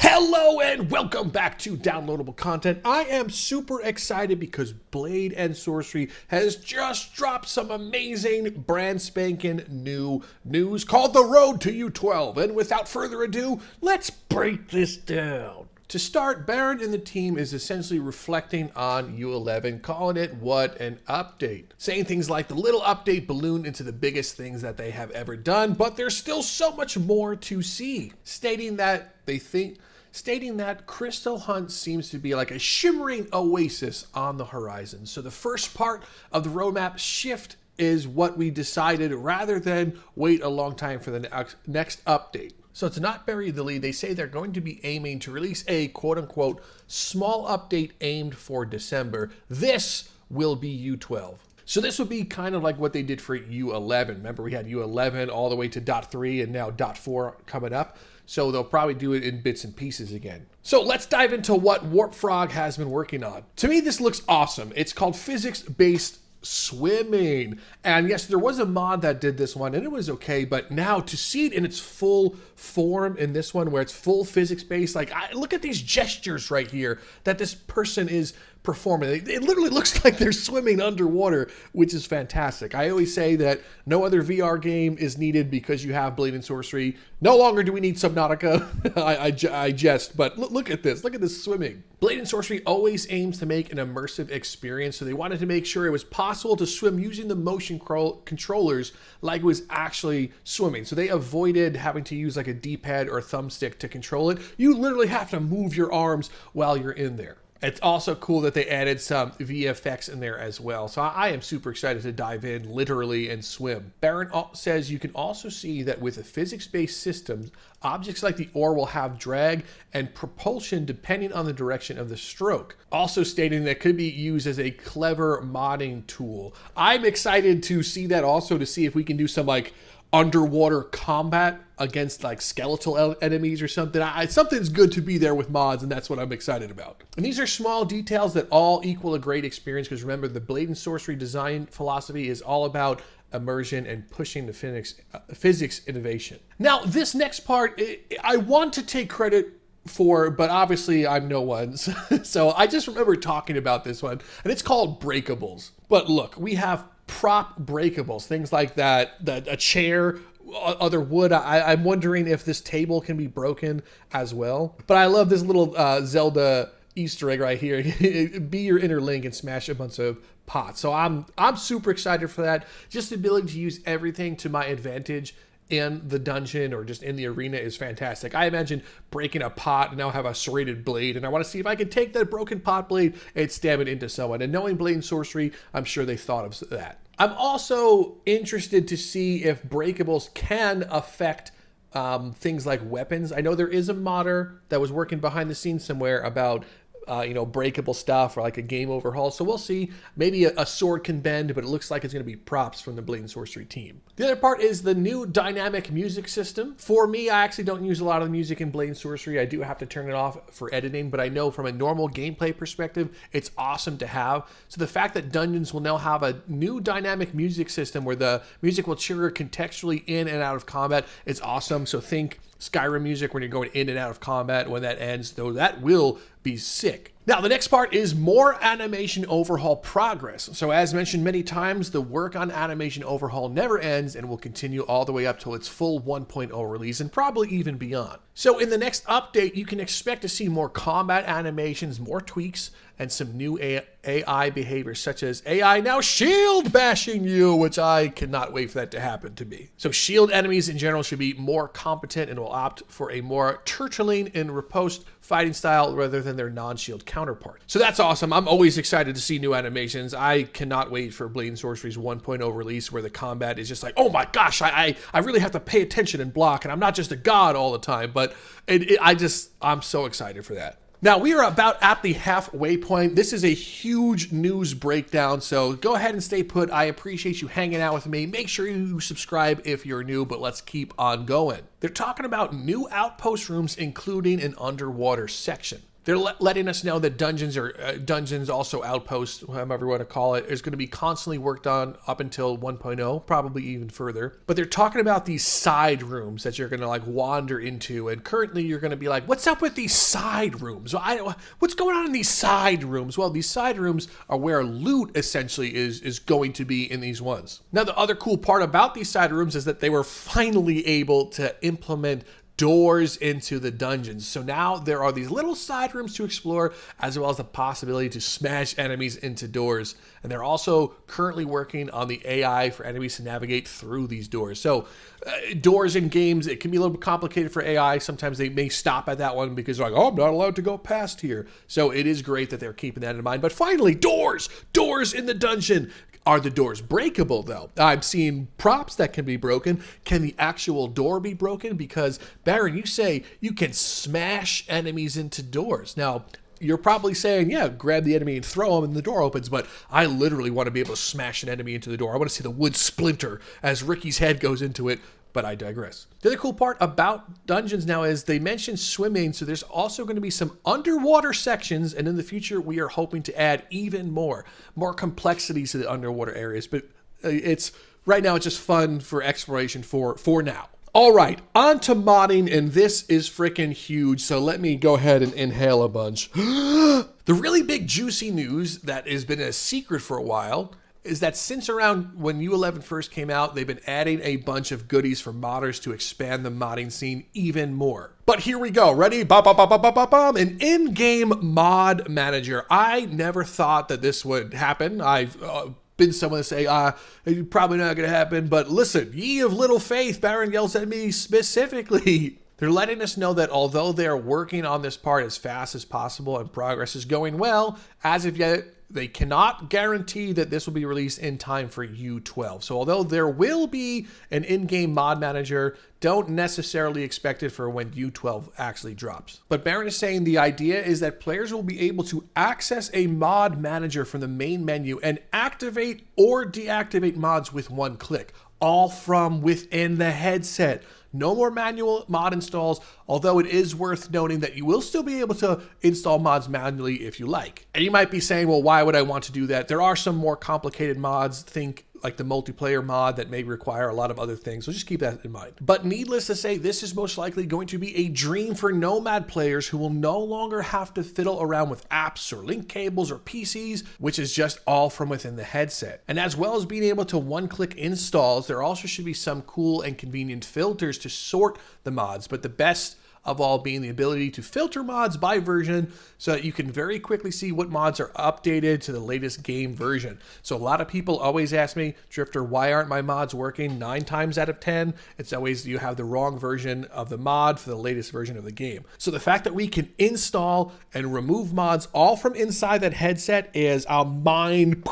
Hello and welcome back to Downloadable Content. I am super excited because Blade and Sorcery has just dropped some amazing brand spanking new news called The Road to U12. And without further ado, let's break this down. To start, Baron and the team is essentially reflecting on U11, calling it what an update. Saying things like the little update ballooned into the biggest things that they have ever done, but there's still so much more to see. Stating that Crystal Hunt seems to be like a shimmering oasis on the horizon. So the first part of the roadmap shift is what we decided rather than wait a long time for the next update. So to not bury the lead, they say they're going to be aiming to release a quote-unquote small update aimed for December. This will be U12. So this would be kind of like what they did for U11. Remember, we had U11 all the way to .3 and now .4 coming up. So they'll probably do it in bits and pieces again. So let's dive into what Warp Frog has been working on. To me, this looks awesome. It's called physics-based swimming. And yes, there was a mod that did this one and it was okay, but now to see it in its full form in this one where it's full physics based, like look at these gestures right here that this person is performing. It literally looks like they're swimming underwater, which is fantastic. I always say that no other VR game is needed because you have Blade and Sorcery. No longer do we need Subnautica. I jest, but look at this. Look at this swimming. Blade and Sorcery always aims to make an immersive experience, so they wanted to make sure it was possible to swim using the motion controllers like it was actually swimming. So they avoided having to use like a D-pad or a thumbstick to control it. You literally have to move your arms while you're in there. It's also cool that they added some VFX in there as well. So I am super excited to dive in literally and swim. Baron says you can also see that with a physics-based system, objects like the oar will have drag and propulsion depending on the direction of the stroke. Also stating that it could be used as a clever modding tool. I'm excited to see that also, to see if we can do some like underwater combat against like skeletal enemies or something. Something's good to be there with mods, and that's what I'm excited about. And these are small details that all equal a great experience, because remember, the Blade and Sorcery design philosophy is all about immersion and pushing the physics innovation. Now, this next part, I want to take credit for, but obviously I'm no one. So I just remember talking about this one, and it's called Breakables. But look, we have prop breakables, things like that, a chair, other wood. I'm wondering if this table can be broken as well. But I love this little Zelda Easter egg right here. Be your inner Link and smash a bunch of pots. So I'm super excited for that. Just the ability to use everything to my advantage in the dungeon or just in the arena is fantastic. I imagine breaking a pot and now have a serrated blade, and I want to see if I can take that broken pot blade and stab it into someone. And knowing Blade and Sorcery, I'm sure they thought of that. I'm also interested to see if breakables can affect things like weapons. I know there is a modder that was working behind the scenes somewhere about breakable stuff or like a game overhaul. So we'll see. Maybe a sword can bend, but it looks like it's going to be props from the Blade and Sorcery team. The other part is the new dynamic music system. For me, I actually don't use a lot of the music in Blade and Sorcery. I do have to turn it off for editing, but I know from a normal gameplay perspective, it's awesome to have. So the fact that Dungeons will now have a new dynamic music system where the music will trigger contextually in and out of combat is awesome. So think Skyrim music when you're going in and out of combat when that ends, though that will be sick. Now, the next part is more animation overhaul progress. So as mentioned many times, the work on animation overhaul never ends and will continue all the way up till its full 1.0 release and probably even beyond. So in the next update, you can expect to see more combat animations, more tweaks, and some new AI behaviors, such as AI now shield bashing you, which I cannot wait for that to happen to me. So shield enemies in general should be more competent and will opt for a more turtling and riposte fighting style rather than their non-shield counterpart. So that's awesome. I'm always excited to see new animations. I cannot wait for Blade and Sorcery's 1.0 release where the combat is just like, oh my gosh, I really have to pay attention and block, and I'm not just a god all the time, but I'm so excited for that. Now, we are about at the halfway point. This is a huge news breakdown, so go ahead and stay put. I appreciate you hanging out with me. Make sure you subscribe if you're new, but let's keep on going. They're talking about new outpost rooms, including an underwater section. They're letting us know that dungeons or dungeons, also outposts, however you want to call it, is going to be constantly worked on up until 1.0, probably even further. But they're talking about these side rooms that you're going to like wander into. And currently you're going to be like, what's up with these side rooms? What's going on in these side rooms? Well, these side rooms are where loot essentially is going to be in these ones. Now, the other cool part about these side rooms is that they were finally able to implement doors into the dungeons. So now there are these little side rooms to explore, as well as the possibility to smash enemies into doors. And they're also currently working on the AI for enemies to navigate through these doors. So doors in games, it can be a little bit complicated for AI. Sometimes they may stop at that one because they're like, oh, I'm not allowed to go past here. So it is great that they're keeping that in mind. But finally, doors in the dungeon. Are the doors breakable, though? I'm seeing props that can be broken. Can the actual door be broken? Because, Baron, you say you can smash enemies into doors. Now, you're probably saying, yeah, grab the enemy and throw them and the door opens, but I literally want to be able to smash an enemy into the door. I want to see the wood splinter as Ricky's head goes into it. But I digress. The other cool part about dungeons now is they mentioned swimming, so there's also going to be some underwater sections, and in the future we are hoping to add even more complexities to the underwater areas. But it's right now it's just fun for exploration for now. All right, on to modding, and this is freaking huge, so let me go ahead and inhale a bunch. The really big juicy news that has been a secret for a while is that since around when U11 first came out, they've been adding a bunch of goodies for modders to expand the modding scene even more. But here we go. Ready? An in-game mod manager. I never thought that this would happen. I've been someone to say, it's probably not going to happen. But listen, ye of little faith, Baron yells at me specifically. They're letting us know that although they're working on this part as fast as possible and progress is going well, as of yet, they cannot guarantee that this will be released in time for U12. So although there will be an in-game mod manager, don't necessarily expect it for when U12 actually drops. But Baron is saying the idea is that players will be able to access a mod manager from the main menu and activate or deactivate mods with one click, all from within the headset. No more manual mod installs, although it is worth noting that you will still be able to install mods manually if you like. And you might be saying, well, why would I want to do that? There are some more complicated mods, think like the multiplayer mod that may require a lot of other things. So just keep that in mind. But needless to say, this is most likely going to be a dream for Nomad players who will no longer have to fiddle around with apps or link cables or PCs, which is just all from within the headset. And as well as being able to one-click installs, there also should be some cool and convenient filters to sort the mods. But the best of all being the ability to filter mods by version so that you can very quickly see what mods are updated to the latest game version. So a lot of people always ask me, Drifter, why aren't my mods working? 9 times out of 10, it's always you have the wrong version of the mod for the latest version of the game. So the fact that we can install and remove mods all from inside that headset is a mind.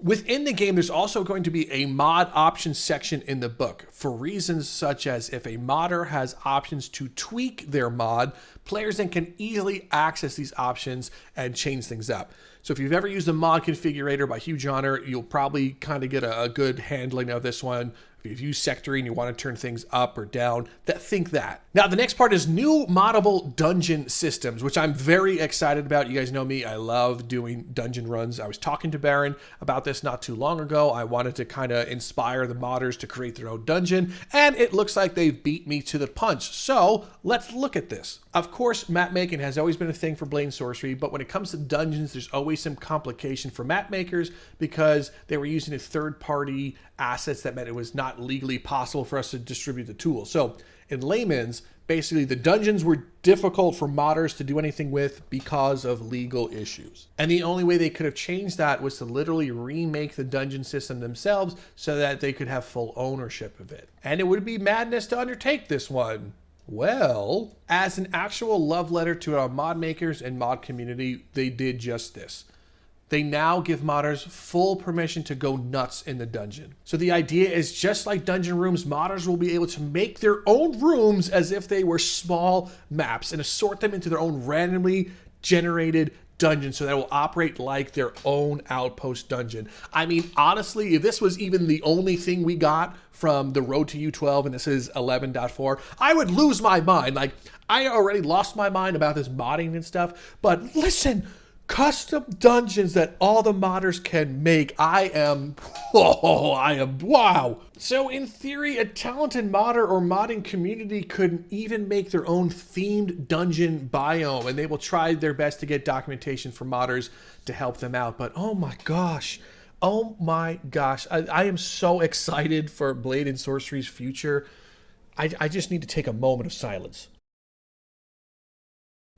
Within the game, there's also going to be a mod options section in the book for reasons such as if a modder has options to tweak their mod, players then can easily access these options and change things up. So if you've ever used a mod configurator by Huge Honor, you'll probably kind of get a good handling of this one. If you've used Sectory and you want to turn things up or down, think that. Now, the next part is new moddable dungeon systems, which I'm very excited about. You guys know me. I love doing dungeon runs. I was talking to Baron about this not too long ago. I wanted to kind of inspire the modders to create their own dungeon, and it looks like they've beat me to the punch. So let's look at this. Of course, map making has always been a thing for Blade Sorcery, but when it comes to dungeons, there's always some complication for map makers because they were using a third-party assets that meant it was not legally possible for us to distribute the tool. So in layman's, basically the dungeons were difficult for modders to do anything with because of legal issues. And the only way they could have changed that was to literally remake the dungeon system themselves so that they could have full ownership of it. And it would be madness to undertake this one. Well, as an actual love letter to our mod makers and mod community, they did just this. They now give modders full permission to go nuts in the dungeon. So the idea is just like dungeon rooms, modders will be able to make their own rooms as if they were small maps and assort them into their own randomly generated dungeon so that will operate like their own outpost dungeon. I mean, honestly, if this was even the only thing we got from the road to U12 and this is 11.4, I would lose my mind. Like, I already lost my mind about this modding and stuff, but listen, custom dungeons that all the modders can make. Wow. So in theory, a talented modder or modding community could even make their own themed dungeon biome, and they will try their best to get documentation for modders to help them out. But oh my gosh, I am so excited for Blade and Sorcery's future. I just need to take a moment of silence.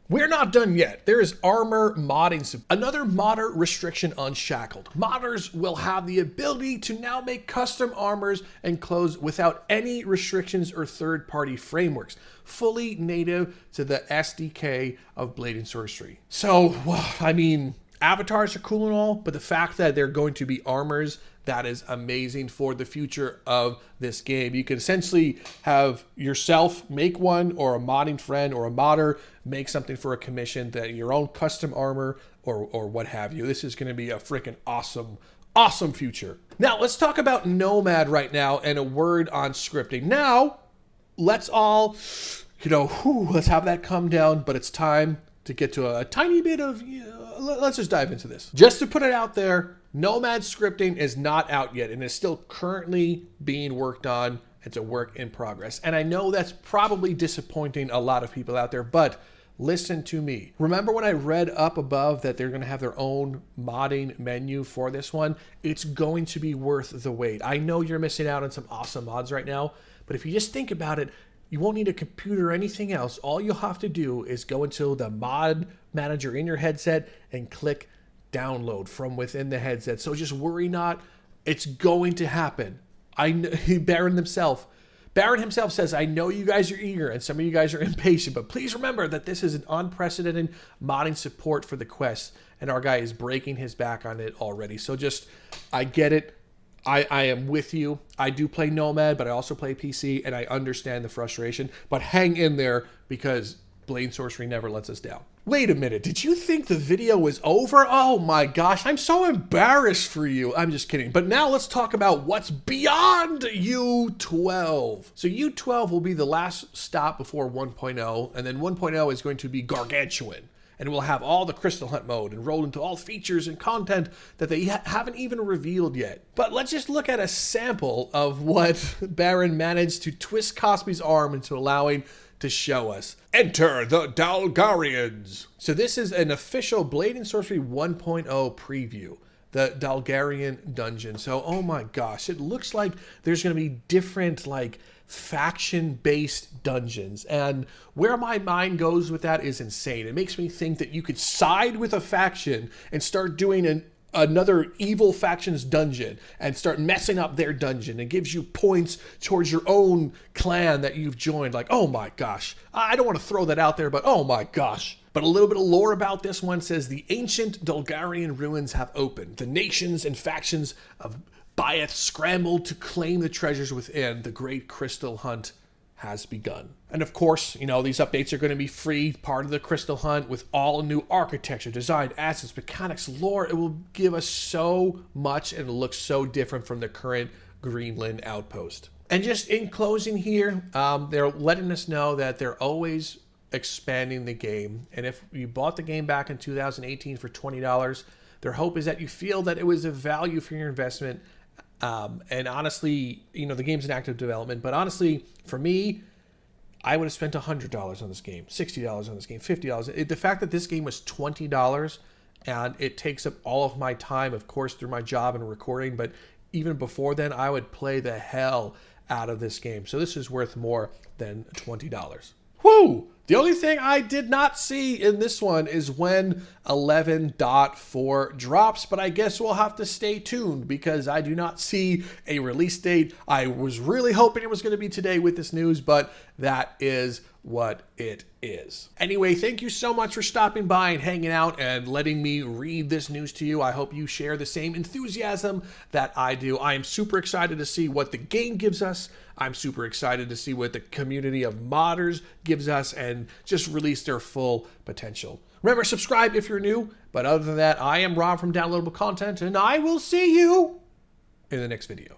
We're not done yet. There is armor modding. Another modder restriction unshackled. Modders will have the ability to now make custom armors and clothes without any restrictions or third-party frameworks, fully native to the SDK of Blade and Sorcery. So, well, I mean, avatars are cool and all, but the fact that they're going to be armors, that is amazing for the future of this game. You can essentially have yourself make one, or a modding friend or a modder make something for a commission, that your own custom armor or what have you. This is going to be a freaking awesome future. Now let's talk about Nomad right now and a word on scripting. Now let's all, let's have that come down, but it's time to get to a tiny bit of, let's just dive into this. Just to put it out there, Nomad Scripting is not out yet and is still currently being worked on. It's a work in progress. And I know that's probably disappointing a lot of people out there, but listen to me. Remember when I read up above that they're going to have their own modding menu for this one? It's going to be worth the wait. I know you're missing out on some awesome mods right now, but if you just think about it, you won't need a computer or anything else. All you'll have to do is go into the mod manager in your headset and click download from within the headset. So just worry not, it's going to happen. Baron himself says, I know you guys are eager and some of you guys are impatient, but please remember that this is an unprecedented modding support for the quest, and our guy is breaking his back on it already. So just, I get it. I am with you. I do play Nomad, but I also play PC, and I understand the frustration, but hang in there because Blade Sorcery never lets us down. Wait a minute, did you think the video was over? Oh my gosh, I'm so embarrassed for you. I'm just kidding. But now let's talk about what's beyond U12. So U12 will be the last stop before 1.0, and then 1.0 is going to be gargantuan. And we'll have all the Crystal Hunt mode and roll into all features and content that they haven't even revealed yet. But let's just look at a sample of what Baron managed to twist Cosby's arm into allowing to show us. Enter the Dalgarians. So this is an official Blade and Sorcery 1.0 preview, the Dalgarian dungeon. So, oh my gosh, it looks like there's going to be different faction-based dungeons, and where my mind goes with that is insane. It makes me think that you could side with a faction and start doing another evil faction's dungeon and start messing up their dungeon. It gives you points towards your own clan that you've joined. Like, oh my gosh, I don't want to throw that out there, but oh my gosh. But a little bit of lore about this one says the ancient Dalgarian ruins have opened. The nations and factions of Baeth scrambled to claim the treasures within. The great Crystal Hunt has begun. And of course, these updates are going to be free, part of the Crystal Hunt, with all new architecture, design, assets, mechanics, lore. It will give us so much and look so different from the current Greenland outpost. And just in closing here, they're letting us know that they're always expanding the game. And if you bought the game back in 2018 for $20, their hope is that you feel that it was a value for your investment. And honestly, the game's in active development, but honestly, for me, I would have spent $100 on this game, $60 on this game, $50. The fact that this game was $20 and it takes up all of my time, of course, through my job and recording, but even before then, I would play the hell out of this game. So this is worth more than $20. Woo! The only thing I did not see in this one is when 11.4 drops, but I guess we'll have to stay tuned because I do not see a release date. I was really hoping it was going to be today with this news, but that is what it is. Anyway, thank you so much for stopping by and hanging out and letting me read this news to you. I hope you share the same enthusiasm that I do. I am super excited to see what the game gives us. I'm super excited to see what the community of modders gives us and just release their full potential. Remember, subscribe if you're new. But other than that, I am Rob from Downloadable Content, and I will see you in the next video.